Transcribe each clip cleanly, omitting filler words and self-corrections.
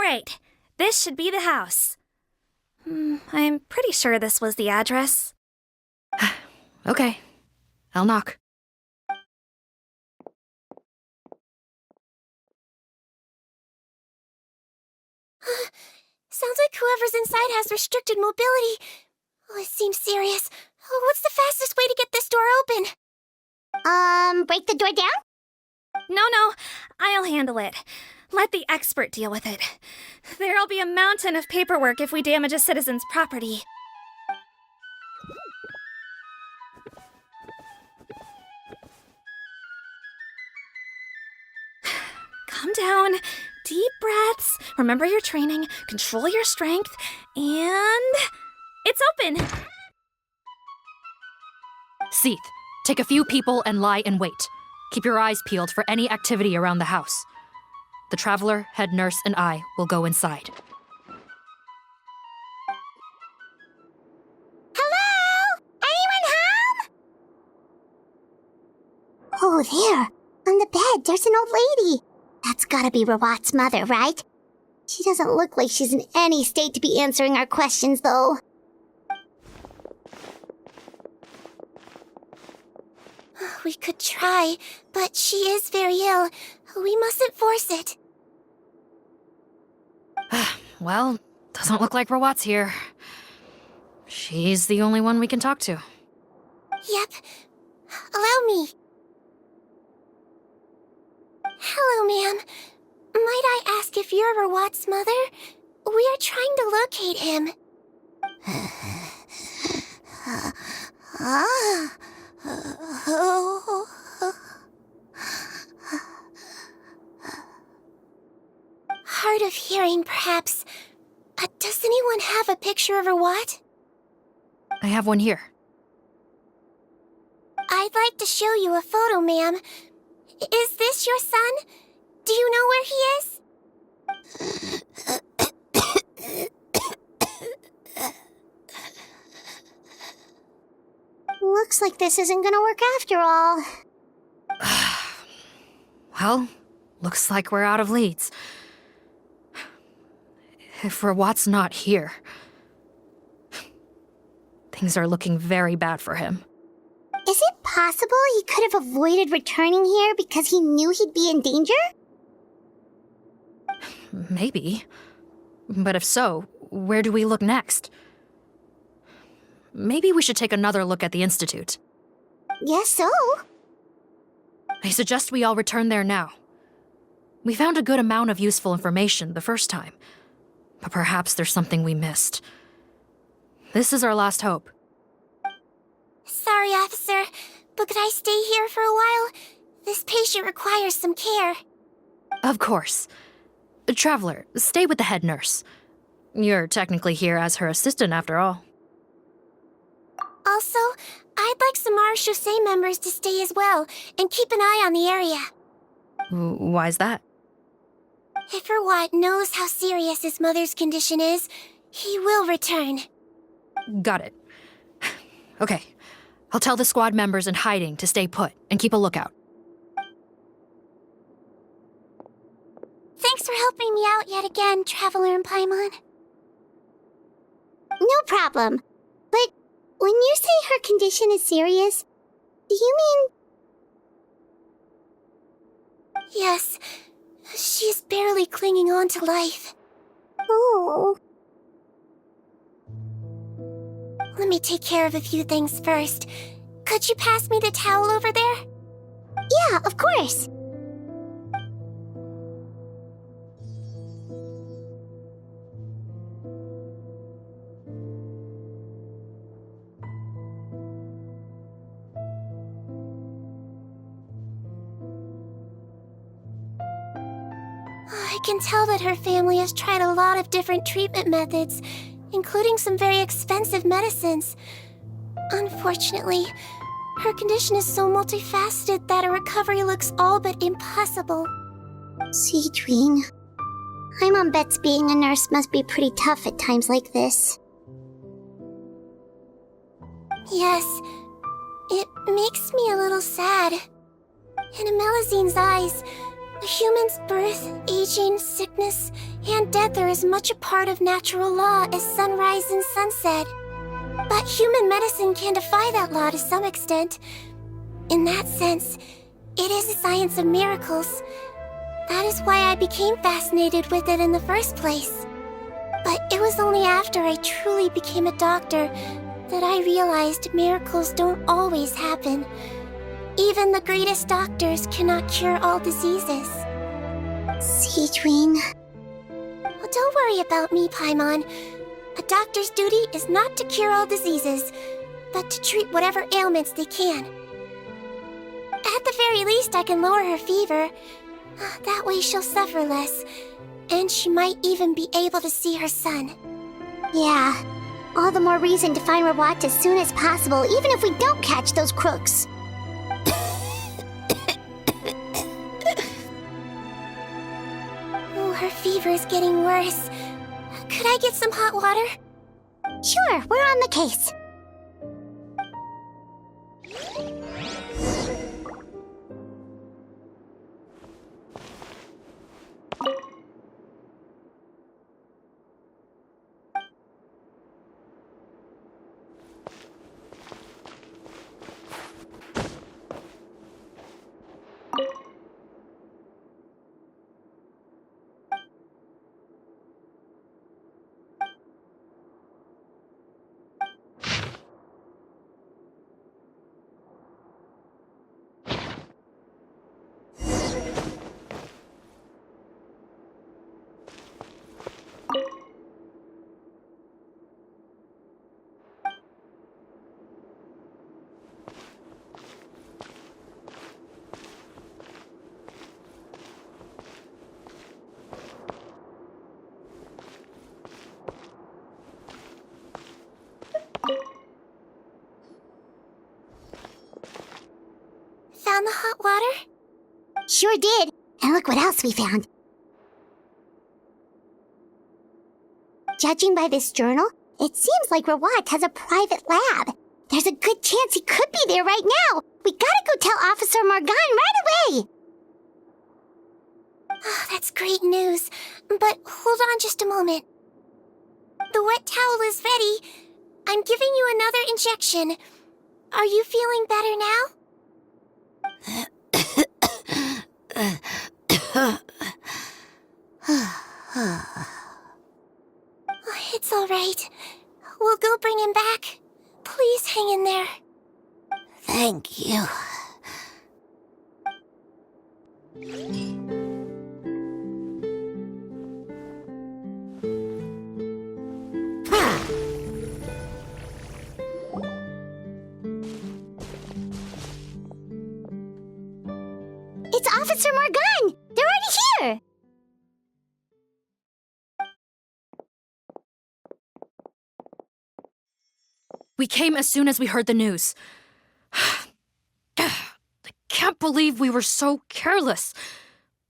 Great. This should be the house. I'm pretty sure this was the address. Okay. I'll knock. Sounds like whoever's inside has restricted mobility. Oh, it seems serious. Oh, what's the fastest way to get this door open? Break the door down? No, I'll handle it. Let the expert deal with it. There'll be a mountain of paperwork if we damage a citizen's property. Calm down. Deep breaths. Remember your training. Control your strength. And... it's open! Seath, take a few people and lie in wait. Keep your eyes peeled for any activity around the house. The Traveler, head nurse, and I will go inside. Hello? Anyone home? Oh, there. On the bed, there's an old lady. That's gotta be Rawat's mother, right? She doesn't look like she's in any state to be answering our questions, though. We could try, but she is very ill. We mustn't force it. Well, doesn't look like Rawat's here. She's the only one we can talk to. Yep. Allow me. Hello, ma'am. Might I ask if you're Rawat's mother? We are trying to locate him. Hard of hearing, perhaps. Does anyone have a picture of Rawat? I have one here. I'd like to show you a photo, ma'am. Is this your son? Do you know where he is? Looks like this isn't gonna work after all. Well, looks like we're out of leads. If Rawat's not here, things are looking very bad for him. Is it possible he could have avoided returning here because he knew he'd be in danger? Maybe. But if so, where do we look next? Maybe we should take another look at the Institute. Guess so. I suggest we all return there now. We found a good amount of useful information the first time, but perhaps there's something we missed. This is our last hope. Sorry, officer, but could I stay here for a while? This patient requires some care. Of course. Traveler, stay with the head nurse. You're technically here as her assistant after all. Also, I'd like some Marechaussee members to stay as well, and keep an eye on the area. Why's that? If Rawat knows how serious his mother's condition is, he will return. Got it. Okay. I'll tell the squad members in hiding to stay put and keep a lookout. Thanks for helping me out yet again, Traveler and Paimon. No problem. But when you say her condition is serious, do you mean... Yes. She's barely clinging on to life. Oh. Let me take care of a few things first. Could you pass me the towel over there? Yeah, of course. I can tell that her family has tried a lot of different treatment methods, including some very expensive medicines. Unfortunately, her condition is so multifaceted that a recovery looks all but impossible. Sigewinne, Paimon bets being a nurse must be pretty tough at times like this. Yes, it makes me a little sad. In Amelizine's eyes, Humans' birth, aging, sickness, and death are as much a part of natural law as sunrise and sunset. But human medicine can defy that law to some extent. In that sense, it is a science of miracles. That is why I became fascinated with it in the first place. But it was only after I truly became a doctor that I realized miracles don't always happen. Even the greatest doctors cannot cure all diseases. Sigewinne. Well, don't worry about me, Paimon. A doctor's duty is not to cure all diseases, but to treat whatever ailments they can. At the very least, I can lower her fever. That way she'll suffer less, and she might even be able to see her son. Yeah, all the more reason to find Rawat as soon as possible, even if we don't catch those crooks. Oh, her fever is getting worse. Could I get some hot water? Sure, we're on the case. Found the hot water? Sure did. And look what else we found. Judging by this journal, it seems like Rawat has a private lab. There's a good chance he could be there right now. We gotta go tell Officer Morgan right away. Oh, that's great news. But hold on just a moment. The wet towel is ready. I'm giving you another injection. Are you feeling better now? It's all right. We'll go bring him back. Please hang in there. Thank you. It's Officer Morgan! They're already here! We came as soon as we heard the news. I can't believe we were so careless.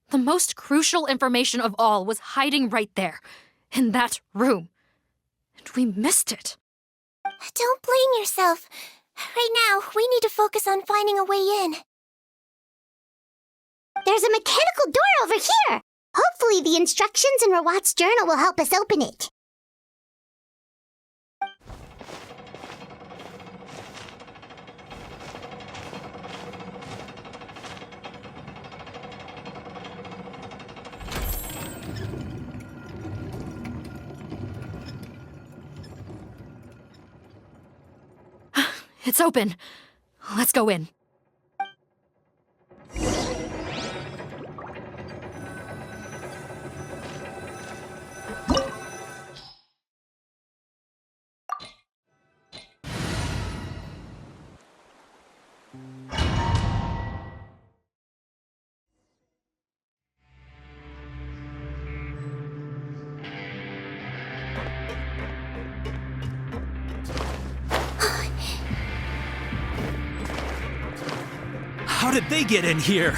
The most crucial information of all was hiding right there, in that room. And we missed it. Don't blame yourself. Right now, we need to focus on finding a way in. There's a mechanical door over here! Hopefully the instructions in Rawat's journal will help us open it. It's open. Let's go in. How did they get in here?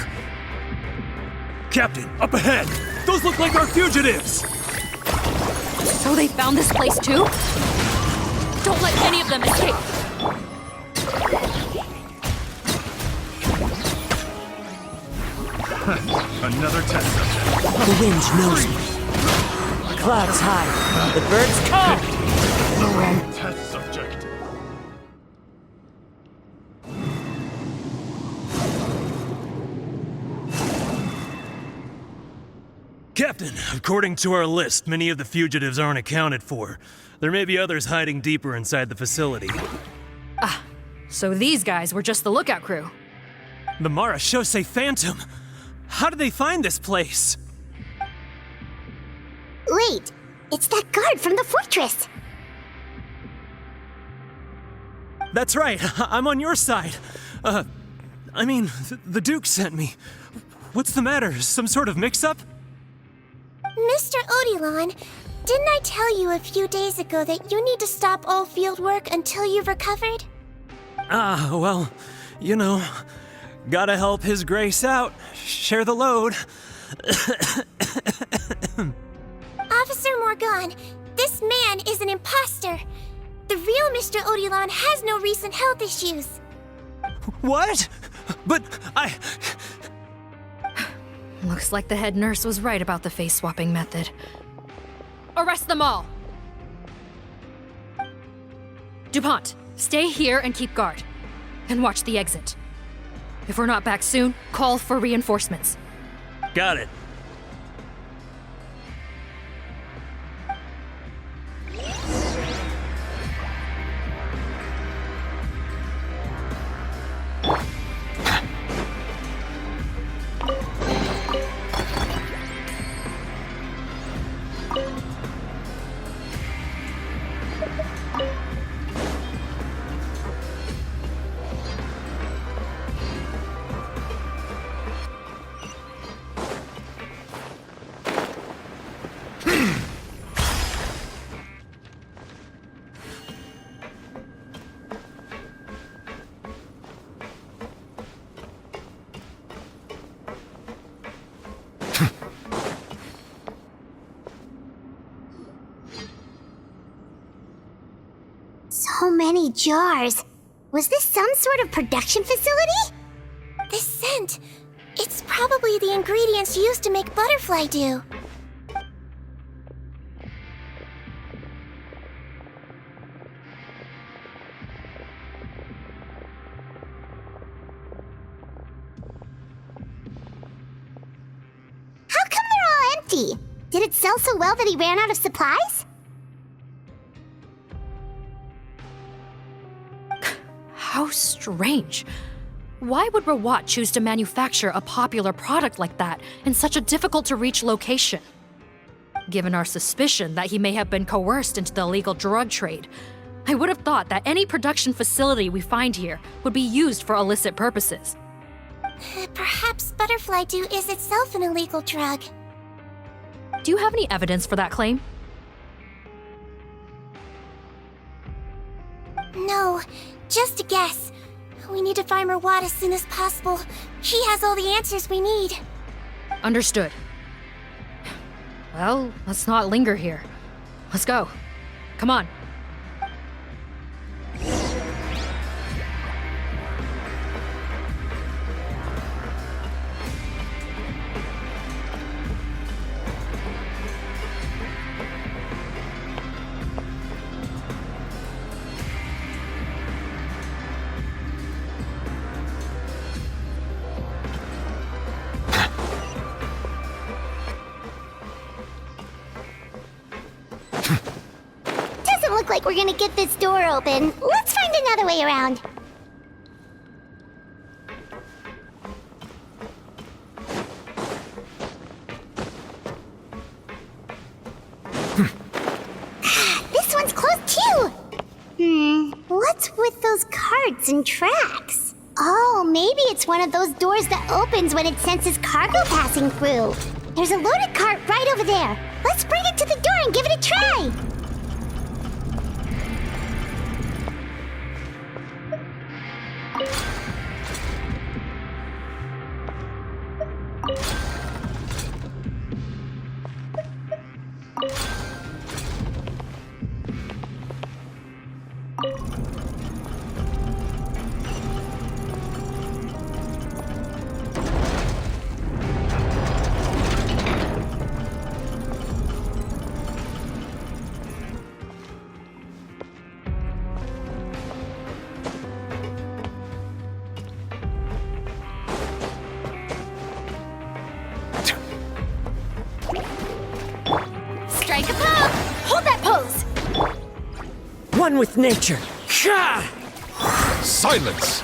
Captain, up ahead! Those look like our fugitives! So they found this place too? Don't let any of them escape! Another test subject. The wind knows me. Clouds high. The birds come. The wrong test subject. Captain, according to our list, many of the fugitives aren't accounted for. There may be others hiding deeper inside the facility. So these guys were just the lookout crew. The Marashose Phantom! How did they find this place? Wait, it's that guard from the fortress. That's right, I'm on your side. The Duke sent me. What's the matter? Some sort of mix-up? Mr. Odilon, didn't I tell you a few days ago that you need to stop all field work until you've recovered? Well, you know, gotta help His Grace out. Share the load. Officer Morgan, this man is an imposter. The real Mr. Odilon has no recent health issues. What? But Looks like the head nurse was right about the face-swapping method. Arrest them all! DuPont, stay here and keep guard. And watch the exit. If we're not back soon, call for reinforcements. got it. So many jars. Was this some sort of production facility? The scent. It's probably the ingredients used to make butterfly dew. How come they're all empty? Did it sell so well that he ran out of supplies? How strange. Why would Rawat choose to manufacture a popular product like that in such a difficult-to-reach location? Given our suspicion that he may have been coerced into the illegal drug trade, I would have thought that any production facility we find here would be used for illicit purposes. Perhaps butterfly dew is itself an illegal drug. Do you have any evidence for that claim? No, just a guess. We need to find Rawat as soon as possible. He has all the answers we need. Understood. Well, let's not linger here. Let's go. Come on. Doesn't look like we're gonna get this door open. Let's find another way around. This one's closed too! What's with those carts and tracks? Oh, maybe it's one of those doors that opens when it senses cargo passing through. There's a loaded cart right over there. Let's bring it to the door and give it a try. One with nature. Ha! Silence!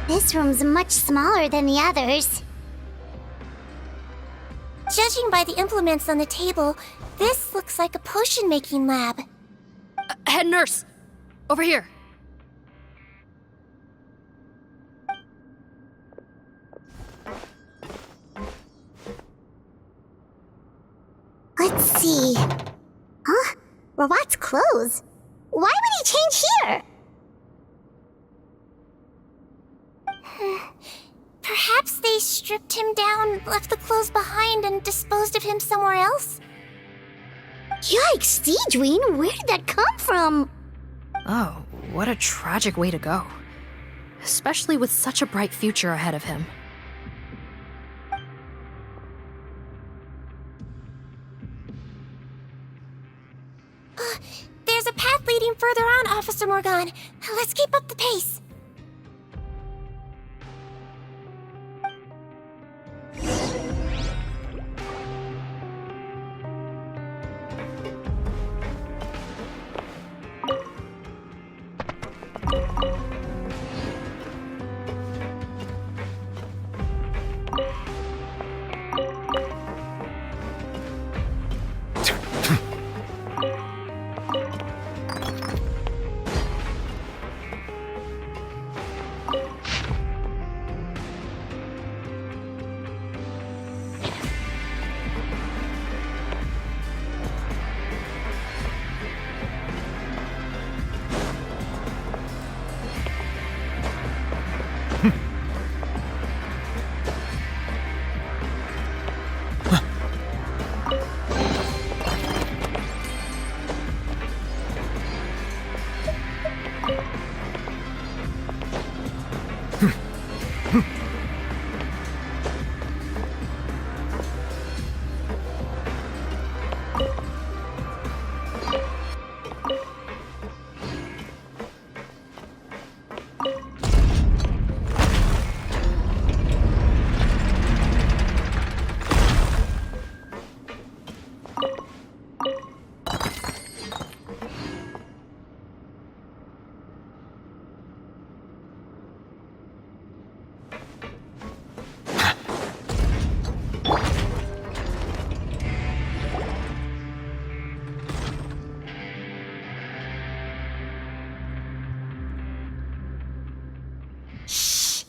This room's much smaller than the others. Judging by the implements on the table, this looks like a potion-making lab. Head nurse! Over here! Let's see. Huh? Robot's clothes? Why would he change here? Perhaps they stripped him down, left the clothes behind, and disposed of him somewhere else? Yikes, Sigewinne, where did that come from? Oh, what a tragic way to go. Especially with such a bright future ahead of him. There's a path leading further on, Officer Morgan. Let's keep up the pace.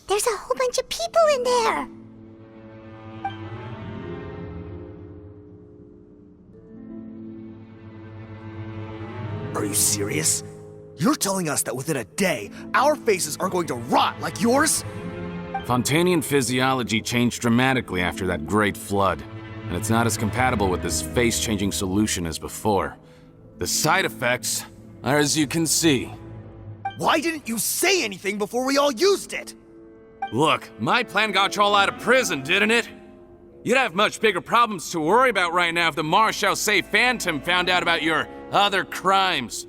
There's a whole bunch of people in there. Are you serious? You're telling us that within a day, our faces are going to rot like yours? Fontanian physiology changed dramatically after that great flood. and it's not as compatible with this face-changing solution as before. The side effects are as you can see. Why didn't you say anything before we all used it? Look, my plan got you all out of prison, didn't it? You'd have much bigger problems to worry about right now if the Marshal Say Phantom found out about your other crimes.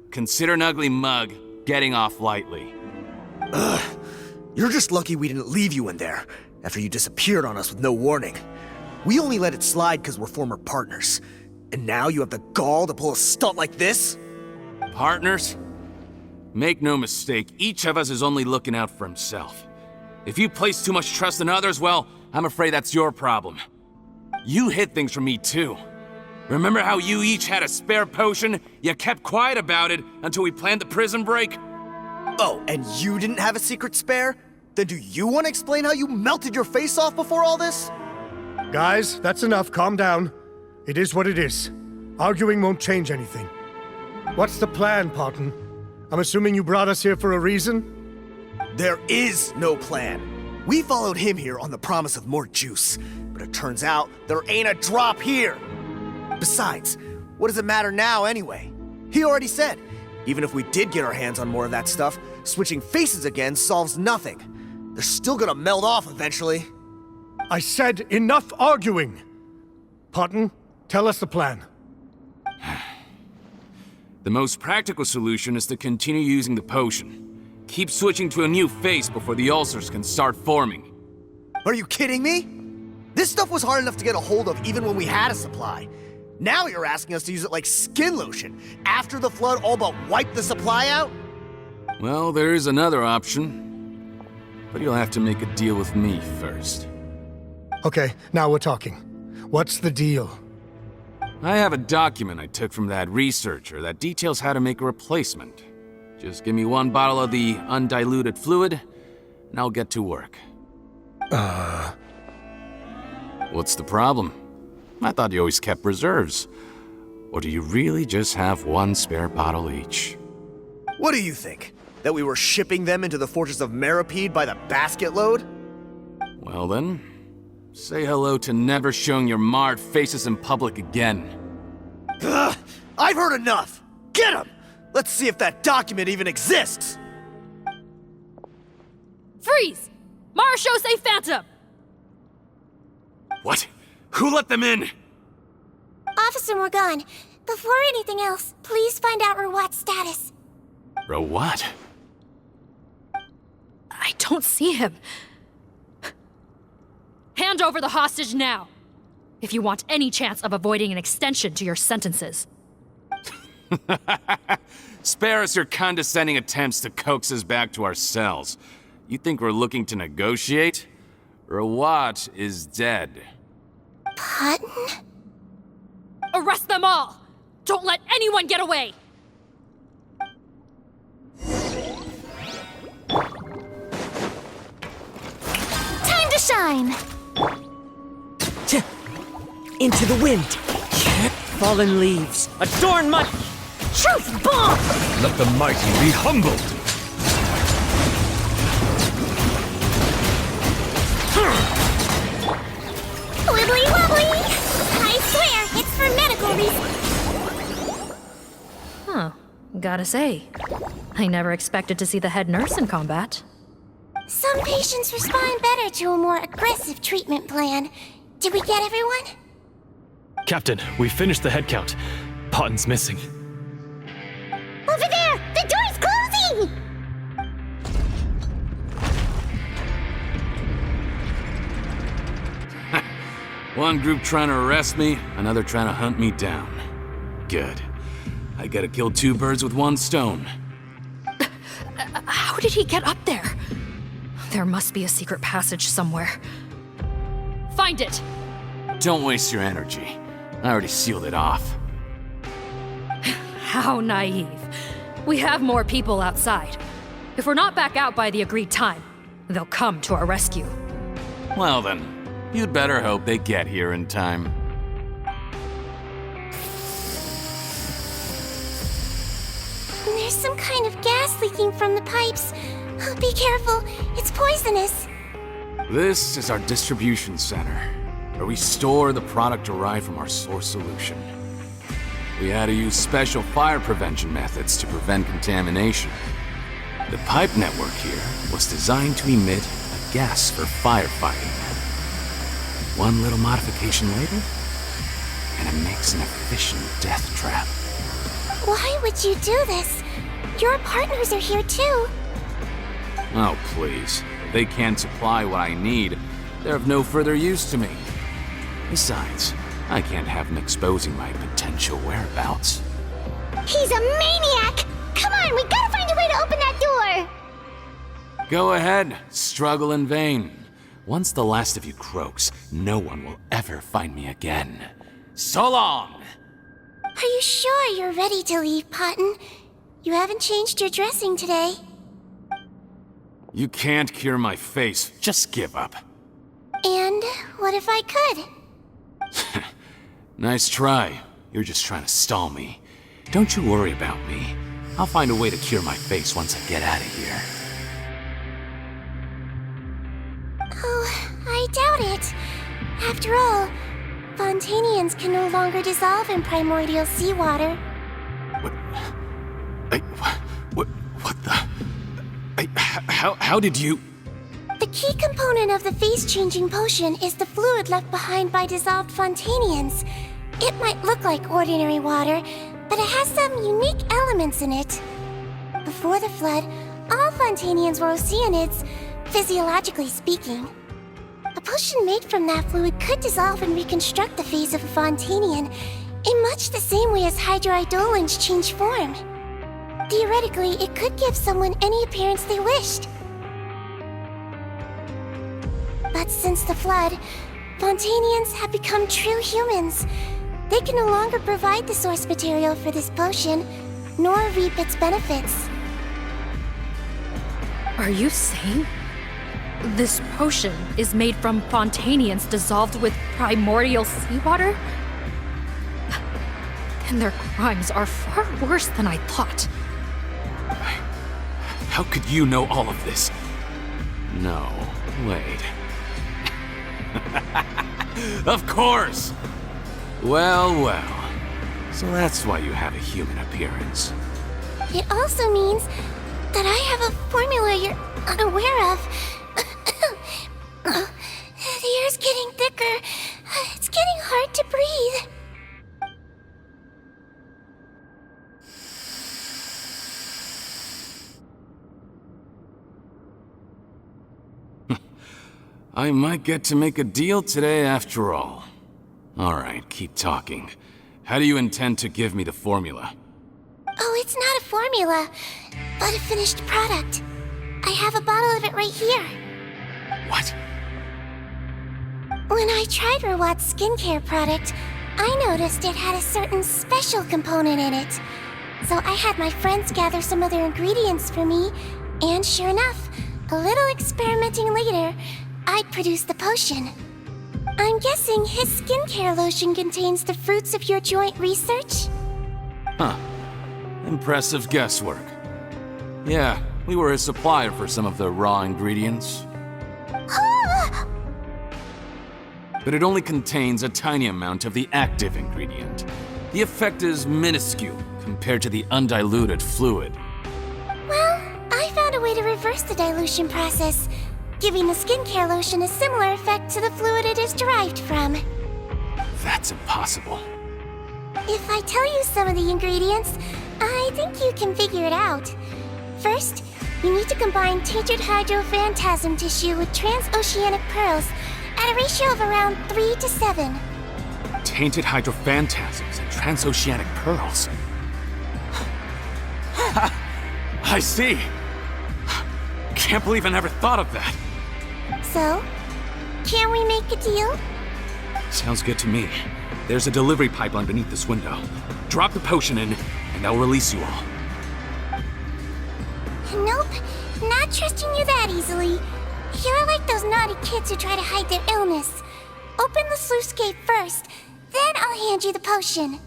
Consider an ugly mug getting off lightly. You're just lucky we didn't leave you in there after you disappeared on us with no warning. We only let it slide because we're former partners. And now you have the gall to pull a stunt like this? Partners? Make no mistake, each of us is only looking out for himself. If you place too much trust in others, well, I'm afraid that's your problem. You hid things from me too. Remember how you each had a spare potion? You kept quiet about it until we planned the prison break? Oh, and you didn't have a secret spare? Then do you want to explain how you melted your face off before all this? Guys, that's enough. Calm down. It is what it is. Arguing won't change anything. What's the plan, Parton? I'm assuming you brought us here for a reason? There is no plan. We followed him here on the promise of more juice, but it turns out there ain't a drop here. Besides, what does it matter now anyway? He already said, even if we did get our hands on more of that stuff, switching faces again solves nothing. They're still gonna melt off eventually. I said enough arguing! Parton, tell us the plan. The most practical solution is to continue using the potion. Keep switching to a new face before the ulcers can start forming. Are you kidding me? This stuff was hard enough to get a hold of even when we had a supply. Now you're asking us to use it like skin lotion, after the flood all but wiped the supply out? Well, there is another option. But you'll have to make a deal with me first. Okay, now we're talking. What's the deal? I have a document I took from that researcher that details how to make a replacement. Just give me one bottle of the undiluted fluid, and I'll get to work. What's the problem? I thought you always kept reserves. Or do you really just have one spare bottle each? What do you think? That we were shipping them into the fortress of Meripede by the basket load? Well then, say hello to never showing your marred faces in public again. Ugh, I've heard enough! Get him! Let's see if that document even exists! Freeze! Marshal Say Phantom! What? Who let them in? Officer Morgan, before anything else, please find out Rawat's status. Rawat? I don't see him. Hand over the hostage now, if you want any chance of avoiding an extension to your sentences. Spare us your condescending attempts to coax us back to our cells. You think we're looking to negotiate? Rawat is dead. Parton? Arrest them all! Don't let anyone get away! Time to shine! Into the wind. Fallen leaves. Adorn my... Truth bomb! Let the mighty be humbled. Wibbly wobbly! I swear, it's for medical reasons. Huh. Gotta say, I never expected to see the head nurse in combat. Some patients respond better to a more aggressive treatment plan. Did we get everyone? Captain, we finished the head count. Potton's missing. Over there! The door's closing! One group trying to arrest me, another trying to hunt me down. Good. I gotta kill two birds with one stone. How did he get up there? There must be a secret passage somewhere. Find it! Don't waste your energy. I already sealed it off. How naive. We have more people outside. If we're not back out by the agreed time, they'll come to our rescue. Well then, you'd better hope they get here in time. There's some kind of gas leaking from the pipes. Oh, be careful, it's poisonous. This is our distribution center. where we store the product derived from our source solution. We had to use special fire prevention methods to prevent contamination. The pipe network here was designed to emit a gas for firefighting. One little modification later, and it makes an efficient death trap. Why would you do this? Your partners are here too. Oh, please. If they can't supply what I need, they're of no further use to me. Besides, I can't have them exposing my potential whereabouts. He's a maniac! Come on, we gotta find a way to open that door! Go ahead, struggle in vain. Once the last of you croaks, no one will ever find me again. So long! Are you sure you're ready to leave, Potton? You haven't changed your dressing today. You can't cure my face, just give up. And what if I could? Nice try. You're just trying to stall me. Don't you worry about me. I'll find a way to cure my face once I get out of here. Oh, I doubt it. After all, Fontanians can no longer dissolve in primordial seawater. What the? How did you? The key component of the face-changing potion is the fluid left behind by dissolved Fontanians. It might look like ordinary water, but it has some unique elements in it. Before the flood, all Fontanians were oceanids, physiologically speaking. A potion made from that fluid could dissolve and reconstruct the face of a Fontanian in much the same way as hydroidolins change form. Theoretically, it could give someone any appearance they wished. But since the flood, Fontanians have become true humans. They can no longer provide the source material for this potion, nor reap its benefits. Are you saying this potion is made from Fontanians dissolved with primordial seawater? And their crimes are far worse than I thought. How could you know all of this? No, wait. Of course! Well. So that's why you have a human appearance. It also means that I have a formula you're unaware of. The air's getting thicker. It's getting hard to breathe. I might get to make a deal today after all. Alright, keep talking. How do you intend to give me the formula? Oh, it's not a formula, but a finished product. I have a bottle of it right here. What? When I tried Rawat's skincare product, I noticed it had a certain special component in it. So I had my friends gather some other ingredients for me, and sure enough, a little experimenting later, I'd produced the potion. I'm guessing his skincare lotion contains the fruits of your joint research? Huh. Impressive guesswork. Yeah, we were a supplier for some of the raw ingredients. But it only contains a tiny amount of the active ingredient. The effect is minuscule compared to the undiluted fluid. Well, I found a way to reverse the dilution process, giving the skincare lotion a similar effect to the fluid it is derived from. That's impossible. If I tell you some of the ingredients, I think you can figure it out. First, you need to combine tainted hydrophantasm tissue with transoceanic pearls at a ratio of around 3 to 7. Tainted hydrophantasms and transoceanic pearls. I see. Can't believe I never thought of that. So, can we make a deal? Sounds good to me. There's a delivery pipeline beneath this window. Drop the potion in, and I'll release you all. Nope, not trusting you that easily. You're like those naughty kids who try to hide their illness. Open the sluice gate first, then I'll hand you the potion.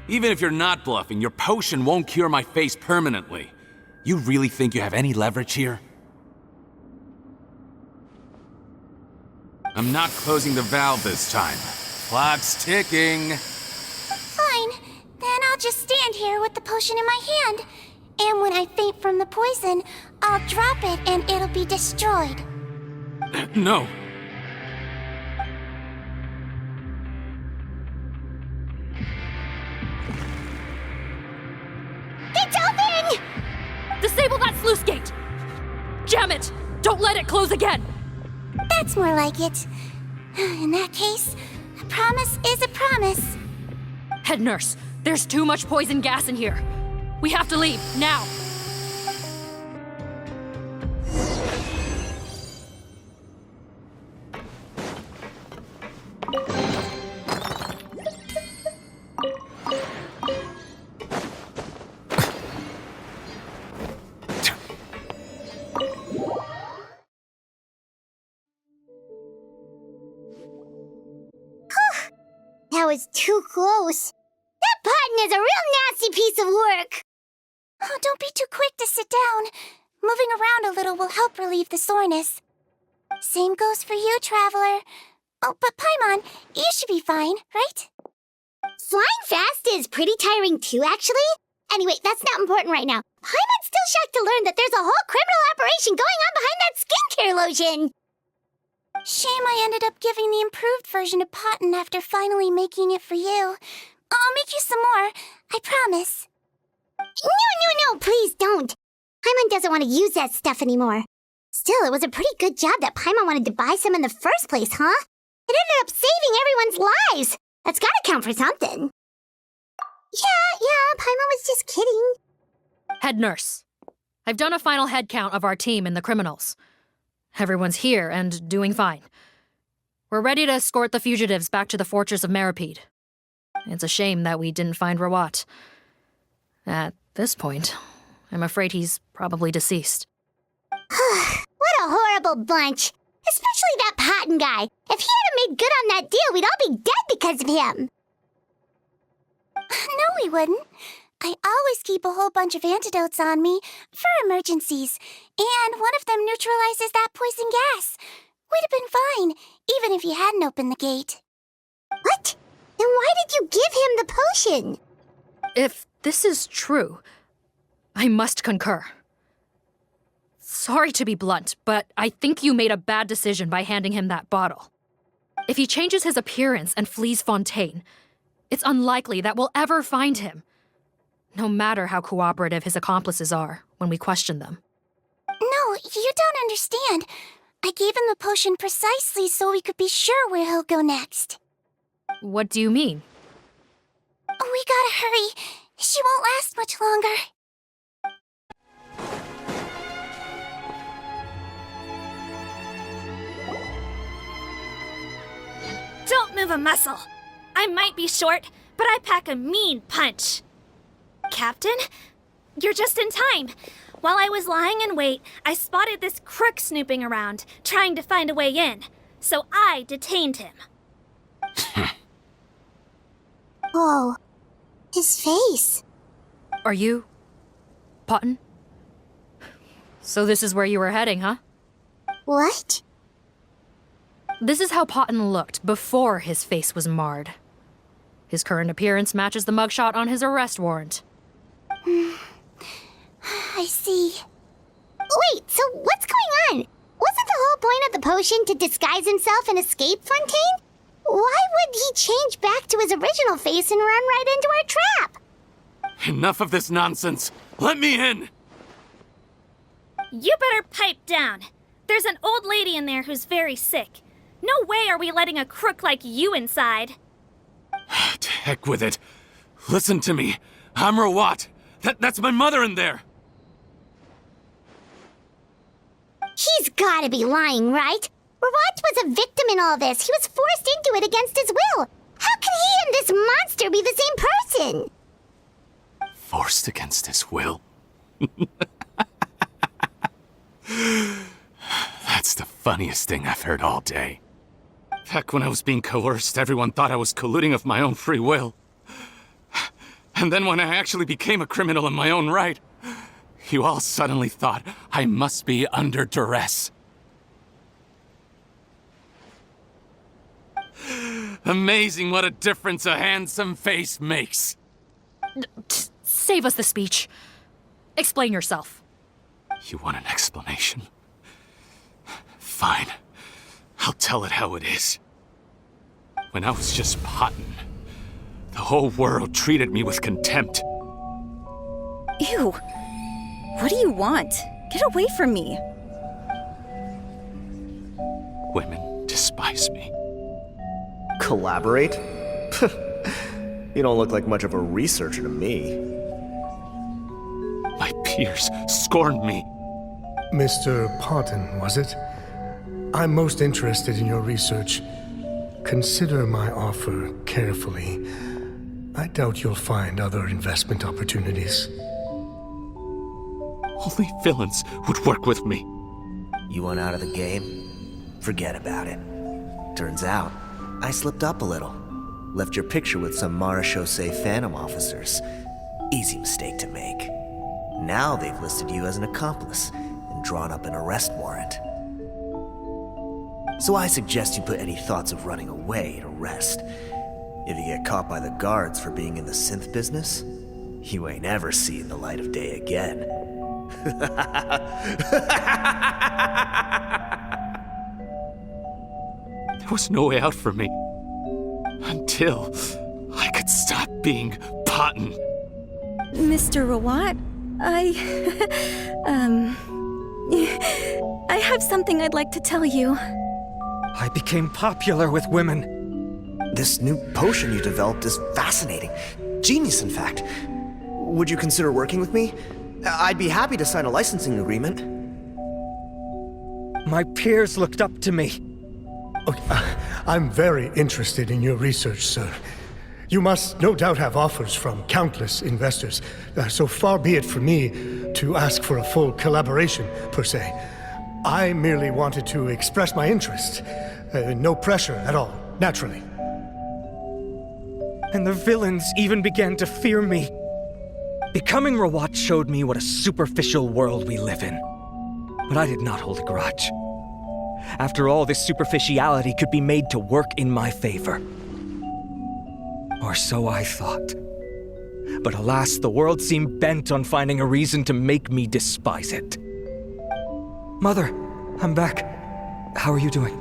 Even if you're not bluffing, your potion won't cure my face permanently. You really think you have any leverage here? I'm not closing the valve this time. Clock's ticking. Fine. Then I'll just stand here with the potion in my hand. And when I faint from the poison, I'll drop it and it'll be destroyed. No. It's open! Disable that sluice gate! Jam it! Don't let it close again! That's more like it. In that case, a promise is a promise. Head nurse, there's too much poison gas in here. We have to leave, now! That was too close. That button is a real nasty piece of work. Oh, don't be too quick to sit down. Moving around a little will help relieve the soreness. Same goes for you, Traveler. Oh, but Paimon, you should be fine, right? Flying fast is pretty tiring too, actually. Anyway, that's not important right now. Paimon's still shocked to learn that there's a whole criminal operation going on behind that skincare lotion. Shame I ended up giving the improved version to Potten after finally making it for you. I'll make you some more, I promise. No, please don't. Paimon doesn't want to use that stuff anymore. Still, it was a pretty good job that Paimon wanted to buy some in the first place, huh? It ended up saving everyone's lives. That's gotta count for something. Yeah, Paimon was just kidding. Head nurse, I've done a final head count of our team and the criminals. Everyone's here and doing fine. We're ready to escort the fugitives back to the fortress of Meripede. It's a shame that we didn't find Rawat. At this point, I'm afraid he's probably deceased. What a horrible bunch. Especially that Potten guy. If he hadn't made good on that deal, we'd all be dead because of him. No, we wouldn't. I always keep a whole bunch of antidotes on me for emergencies, and one of them neutralizes that poison gas. We'd have been fine, even if you hadn't opened the gate. What? Then why did you give him the potion? If this is true, I must concur. Sorry to be blunt, but I think you made a bad decision by handing him that bottle. If he changes his appearance and flees Fontaine, it's unlikely that we'll ever find him. No matter how cooperative his accomplices are when we question them. No, you don't understand. I gave him the potion precisely so we could be sure where he'll go next. What do you mean? We gotta hurry. She won't last much longer. Don't move a muscle. I might be short, but I pack a mean punch. Captain, you're just in time. While I was lying in wait, I spotted this crook snooping around, trying to find a way in. So I detained him. Oh, his face. Are you... Potten? So this is where you were heading, huh? What? This is how Potten looked before his face was marred. His current appearance matches the mugshot on his arrest warrant. I see. Wait, so what's going on? Wasn't the whole point of the potion to disguise himself and escape Fontaine? Why would he change back to his original face and run right into our trap? Enough of this nonsense. Let me in. You better pipe down. There's an old lady in there who's very sick. No way are we letting a crook like you inside. To heck with it. Listen to me. I'm Rawat. That's my mother in there. He's gotta be lying, right? Rawat was a victim in all this. He was forced into it against his will. How can he and this monster be the same person? Forced against his will? That's the funniest thing I've heard all day. Back when I was being coerced, everyone thought I was colluding of my own free will. And then when I actually became a criminal in my own right, you all suddenly thought I must be under duress. Amazing what a difference a handsome face makes. Save us the speech. Explain yourself. You want an explanation? Fine. I'll tell it how it is. When I was just potting, the whole world treated me with contempt. Ew. What do you want? Get away from me. Women despise me. Collaborate? You don't look like much of a researcher to me. My peers scorned me. Mr. Parton, was it? I'm most interested in your research. Consider my offer carefully. I doubt you'll find other investment opportunities. Only villains would work with me. You want out of the game? Forget about it. Turns out, I slipped up a little. Left your picture with some Marechaussee Phantom officers. Easy mistake to make. Now they've listed you as an accomplice and drawn up an arrest warrant. So I suggest you put any thoughts of running away to rest. If you get caught by the guards for being in the synth business, you ain't ever seeing the light of day again. There was no way out for me. Until I could stop being Potton. Mr. Rawat, I have something I'd like to tell you. I became popular with women. This new potion you developed is fascinating. Genius, in fact. Would you consider working with me? I'd be happy to sign a licensing agreement. My peers looked up to me. I'm very interested in your research, sir. You must no doubt have offers from countless investors, so far be it for me to ask for a full collaboration, per se. I merely wanted to express my interest. No pressure at all, naturally. And the villains even began to fear me. Becoming Rawat showed me what a superficial world we live in. But I did not hold a grudge. After all, this superficiality could be made to work in my favor. Or so I thought. But alas, the world seemed bent on finding a reason to make me despise it. Mother, I'm back. How are you doing?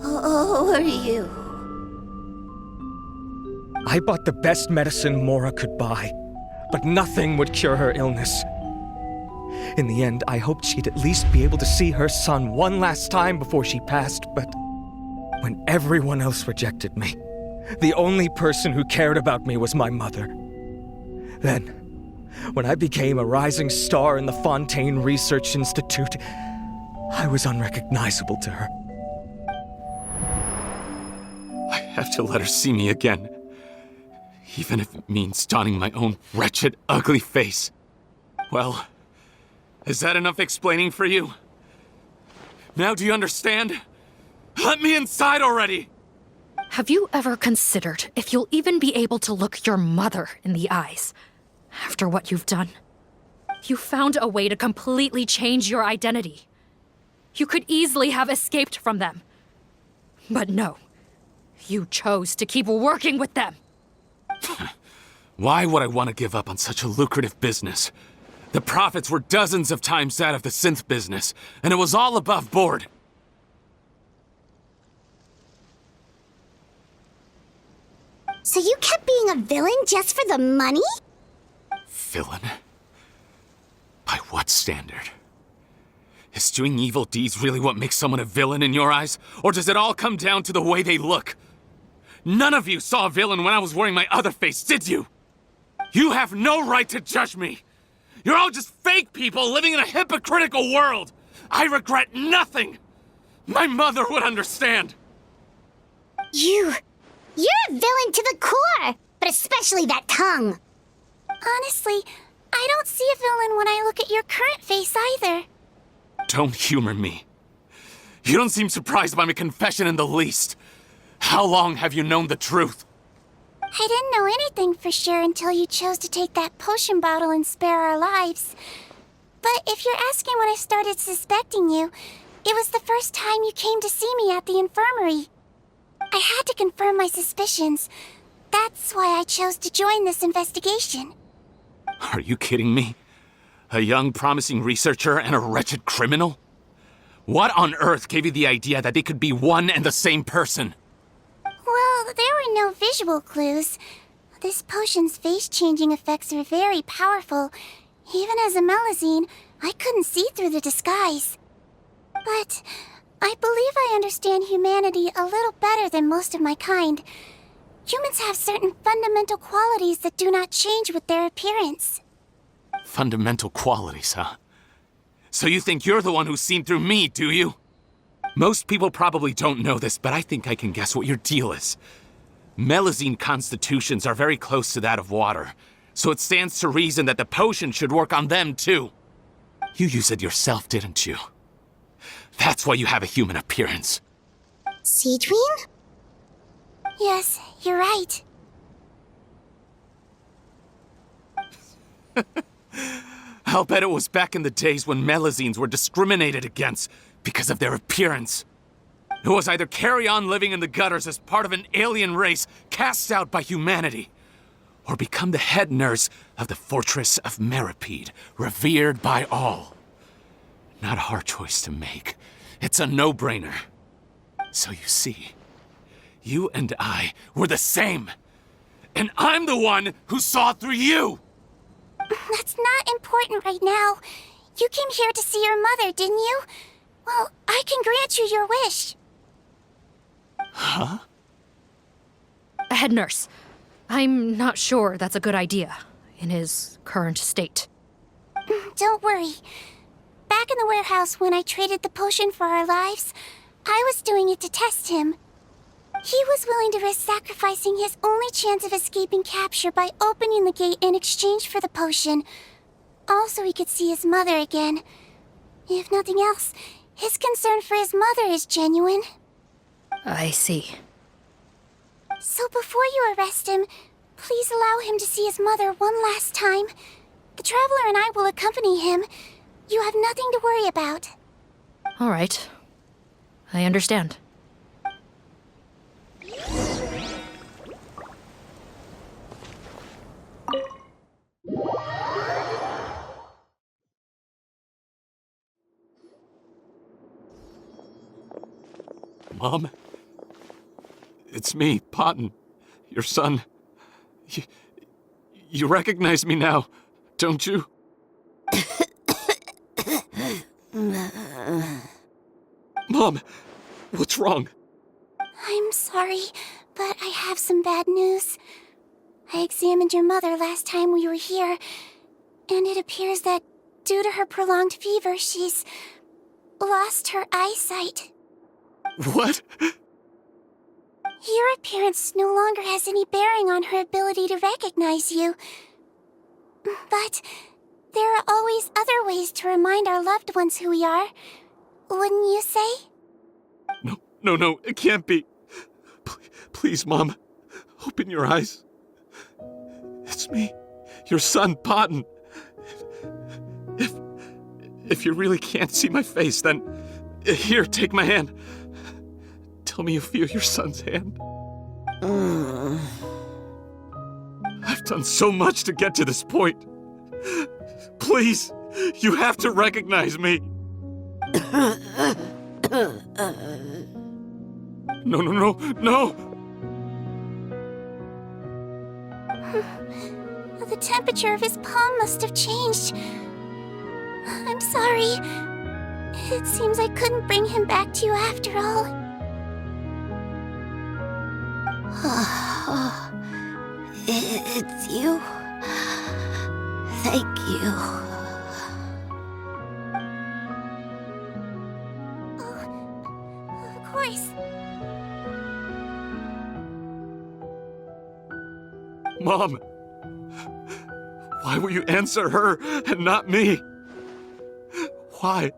Who are you? I bought the best medicine Mora could buy, but nothing would cure her illness. In the end, I hoped she'd at least be able to see her son one last time before she passed, but when everyone else rejected me, the only person who cared about me was my mother. Then, when I became a rising star in the Fontaine Research Institute, I was unrecognizable to her. I have to let her see me again. Even if it means donning my own wretched, ugly face. Well, is that enough explaining for you? Now do you understand? Let me inside already! Have you ever considered if you'll even be able to look your mother in the eyes after what you've done? You found a way to completely change your identity. You could easily have escaped from them. But no, you chose to keep working with them. Why would I want to give up on such a lucrative business? The profits were dozens of times that of the synth business, and it was all above board. So you kept being a villain just for the money? Villain? By what standard? Is doing evil deeds really what makes someone a villain in your eyes? Or does it all come down to the way they look? None of you saw a villain when I was wearing my other face, did you? You have no right to judge me! You're all just fake people living in a hypocritical world! I regret nothing! My mother would understand! You're a villain to the core! But especially that tongue! Honestly, I don't see a villain when I look at your current face either. Don't humor me. You don't seem surprised by my confession in the least. How long have you known the truth? I didn't know anything for sure until you chose to take that potion bottle and spare our lives. But if you're asking when I started suspecting you, it It was the first time you came to see me at the infirmary. I had to confirm my suspicions. That's why I chose to join this investigation. Are you kidding me? A young, promising researcher and a wretched criminal? What on earth gave you the idea that they could be one and the same person? Well, there were no visual clues. This potion's face-changing effects are very powerful. Even as a Melusine, I couldn't see through the disguise. But I believe I understand humanity a little better than most of my kind. Humans have certain fundamental qualities that do not change with their appearance. Fundamental qualities, huh? So you think you're the one who's seen through me, do you? Most people probably don't know this, but I think I can guess what your deal is. Melusine constitutions are very close to that of water, so it stands to reason that the potion should work on them too. You use it yourself, didn't you? That's why you have a human appearance. Sigewinne? Yes, you're right. I'll bet it was back in the days when Melusines were discriminated against because of their appearance. It was either carry on living in the gutters as part of an alien race cast out by humanity, or become the head nurse of the Fortress of Meripede, revered by all. Not a hard choice to make. It's a no-brainer. So you see, you and I were the same. And I'm the one who saw through you! That's not important right now. You came here to see your mother, didn't you? Well, I can grant you your wish. Huh? Head nurse, I'm not sure that's a good idea in his current state. Don't worry. Back in the warehouse when I traded the potion for our lives, I was doing it to test him. He was willing to risk sacrificing his only chance of escaping capture by opening the gate in exchange for the potion. Also, he could see his mother again. If nothing else, his concern for his mother is genuine. I see. So before you arrest him, please allow him to see his mother one last time. The Traveler and I will accompany him. You have nothing to worry about. All right. I understand. Mom? It's me, Potton, your son. You recognize me now, don't you? Mom, what's wrong? I'm sorry, but I have some bad news. I examined your mother last time we were here, and it appears that due to her prolonged fever, she's lost her eyesight. What? Your appearance no longer has any bearing on her ability to recognize you. But there are always other ways to remind our loved ones who we are. Wouldn't you say? No, it can't be. Please, Mom, open your eyes. It's me, your son, Potton. If you really can't see my face, then here, take my hand. Tell me you feel your son's hand. I've done so much to get to this point. Please, you have to recognize me. No. The temperature of his palm must have changed. I'm sorry. It seems I couldn't bring him back to you after all. It's you. Thank you. Of course. Mom, why will you answer her and not me? Why?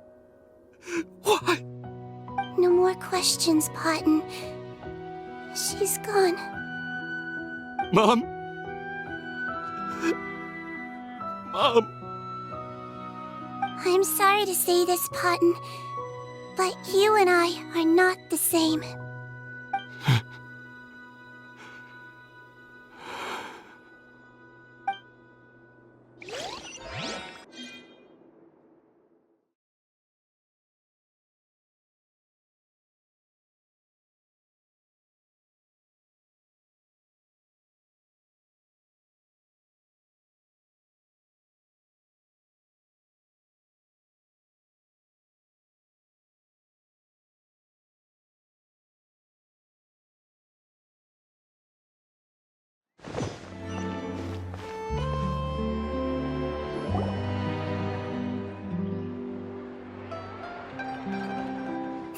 No more questions, Potton. She's gone. Mom? I'm sorry to say this, Potton, But you and I are not the same.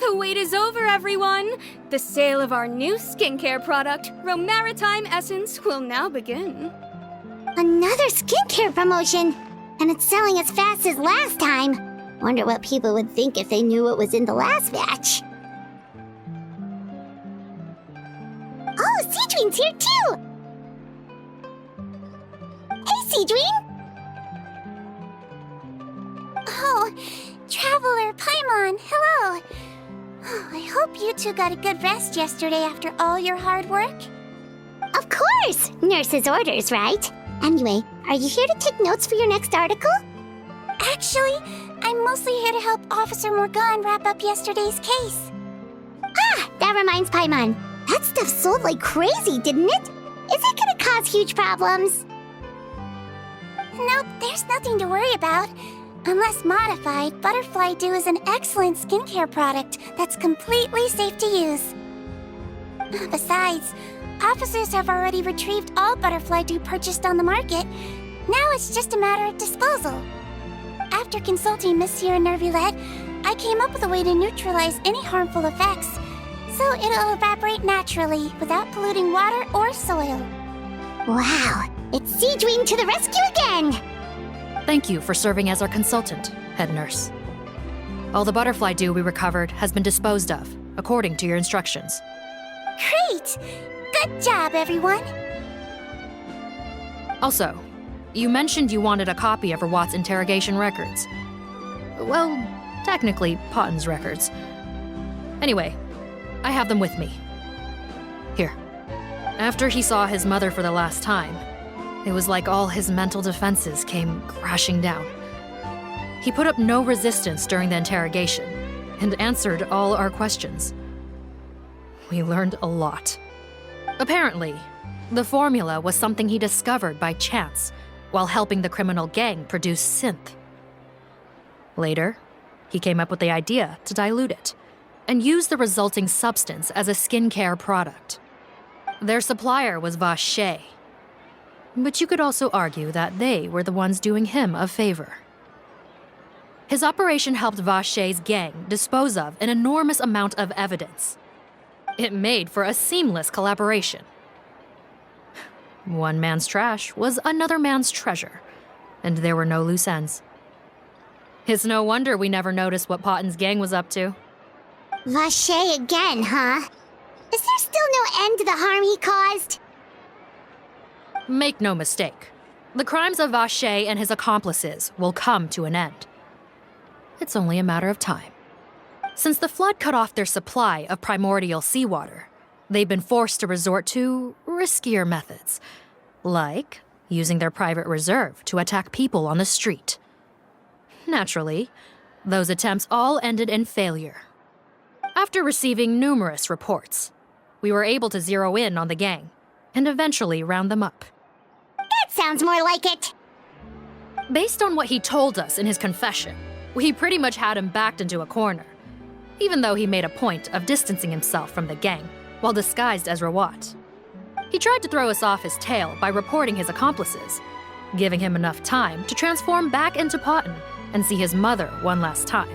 The wait is over, everyone! The sale of our new skincare product, Romaritime Essence, will now begin. Another skincare promotion! And it's selling as fast as last time. Wonder what people would think if they knew what was in the last batch. Oh, Sigewinne's here too! Hey, Sigewinne! Oh, Traveler Paimon, hello! Oh, I hope you two got a good rest yesterday after all your hard work. Of course! Nurse's orders, right? Anyway, are you here to take notes for your next article? Actually, I'm mostly here to help Officer Morgan wrap up yesterday's case. Ah, that reminds Paimon. That stuff sold like crazy, didn't it? Is it gonna cause huge problems? Nope, there's nothing to worry about. Unless modified, Butterfly Dew is an excellent skincare product that's completely safe to use. Besides, officers have already retrieved all Butterfly Dew purchased on the market. Now it's just a matter of disposal. After consulting Monsieur Nervulette, I came up with a way to neutralize any harmful effects, so it'll evaporate naturally without polluting water or soil. Wow, it's Sigewinne to the rescue again! Thank you for serving as our consultant, head nurse. All the butterfly dew we recovered has been disposed of, according to your instructions. Great! Good job, everyone! Also, you mentioned you wanted a copy of Rawat's interrogation records. Well, technically, Potten's records. Anyway, I have them with me. Here. After he saw his mother for the last time, it was like all his mental defenses came crashing down. He put up no resistance during the interrogation and answered all our questions. We learned a lot. Apparently, the formula was something he discovered by chance while helping the criminal gang produce synth. Later, he came up with the idea to dilute it and use the resulting substance as a skincare product. Their supplier was Vache, but you could also argue that they were the ones doing him a favor. His operation helped Vache's gang dispose of an enormous amount of evidence. It made for a seamless collaboration. One man's trash was another man's treasure, and there were no loose ends. It's no wonder we never noticed what Potten's gang was up to. Vache again, huh? Is there still no end to the harm he caused? Make no mistake, the crimes of Vache and his accomplices will come to an end. It's only a matter of time. Since the flood cut off their supply of primordial seawater, they've been forced to resort to riskier methods, like using their private reserve to attack people on the street. Naturally, those attempts all ended in failure. After receiving numerous reports, we were able to zero in on the gang and eventually round them up. That sounds more like it! Based on what he told us in his confession, we pretty much had him backed into a corner, even though he made a point of distancing himself from the gang while disguised as Rawat. He tried to throw us off his tail by reporting his accomplices, giving him enough time to transform back into Potten and see his mother one last time.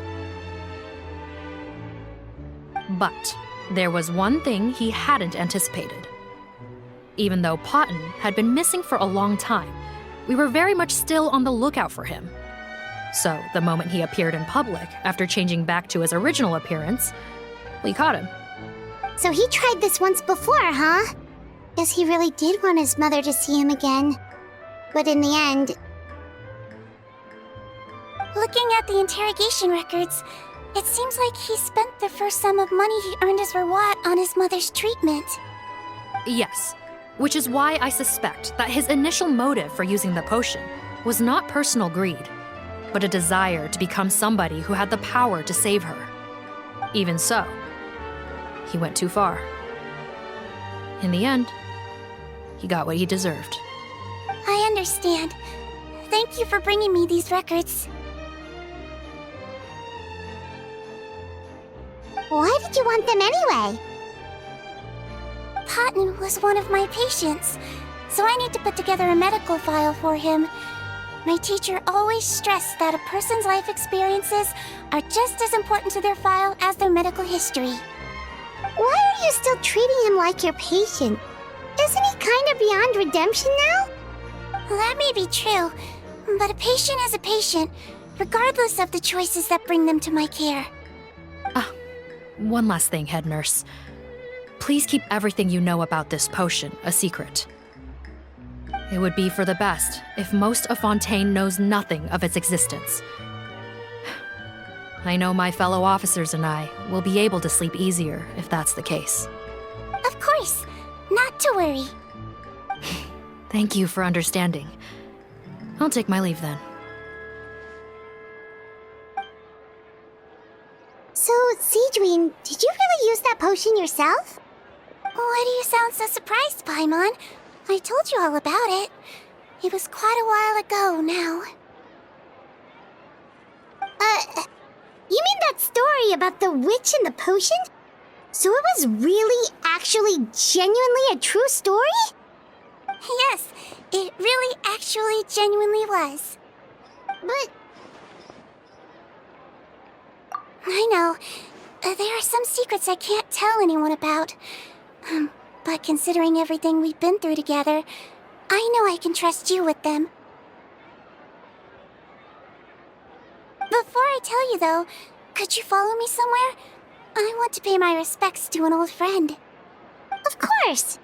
But there was one thing he hadn't anticipated. Even though Potten had been missing for a long time, we were very much still on the lookout for him. So the moment he appeared in public after changing back to his original appearance, we caught him. So he tried this once before, huh? Guess he really did want his mother to see him again. But in the end... Looking at the interrogation records, It seems like he spent the first sum of money he earned as reward on his mother's treatment. Yes, which is why I suspect that his initial motive for using the potion was not personal greed, but a desire to become somebody who had the power to save her. Even so, he went too far. In the end, he got what he deserved. I understand. Thank you for bringing me these records. Why did you want them anyway? Cotton was one of my patients, so I need to put together a medical file for him. My teacher always stressed that a person's life experiences are just as important to their file as their medical history. Why are you still treating him like your patient? Isn't he kind of beyond redemption now? That may be true, but a patient is a patient, regardless of the choices that bring them to my care. One last thing, head nurse. Please keep everything you know about this potion a secret. It would be for the best if most of Fontaine knows nothing of its existence. I know my fellow officers and I will be able to sleep easier if that's the case. Of course, not to worry. Thank you for understanding. I'll take my leave then. So, Sigewinne, did you really use that potion yourself? Why do you sound so surprised, Paimon? I told you all about it. It was quite a while ago now. You mean that story about the witch and the potion? So it was really, actually, genuinely a true story? Yes, it really actually genuinely was. But... I know. There are some secrets I can't tell anyone about. But considering everything we've been through together, I know I can trust you with them. Before I tell you, though, could you follow me somewhere? I want to pay my respects to an old friend. Of course!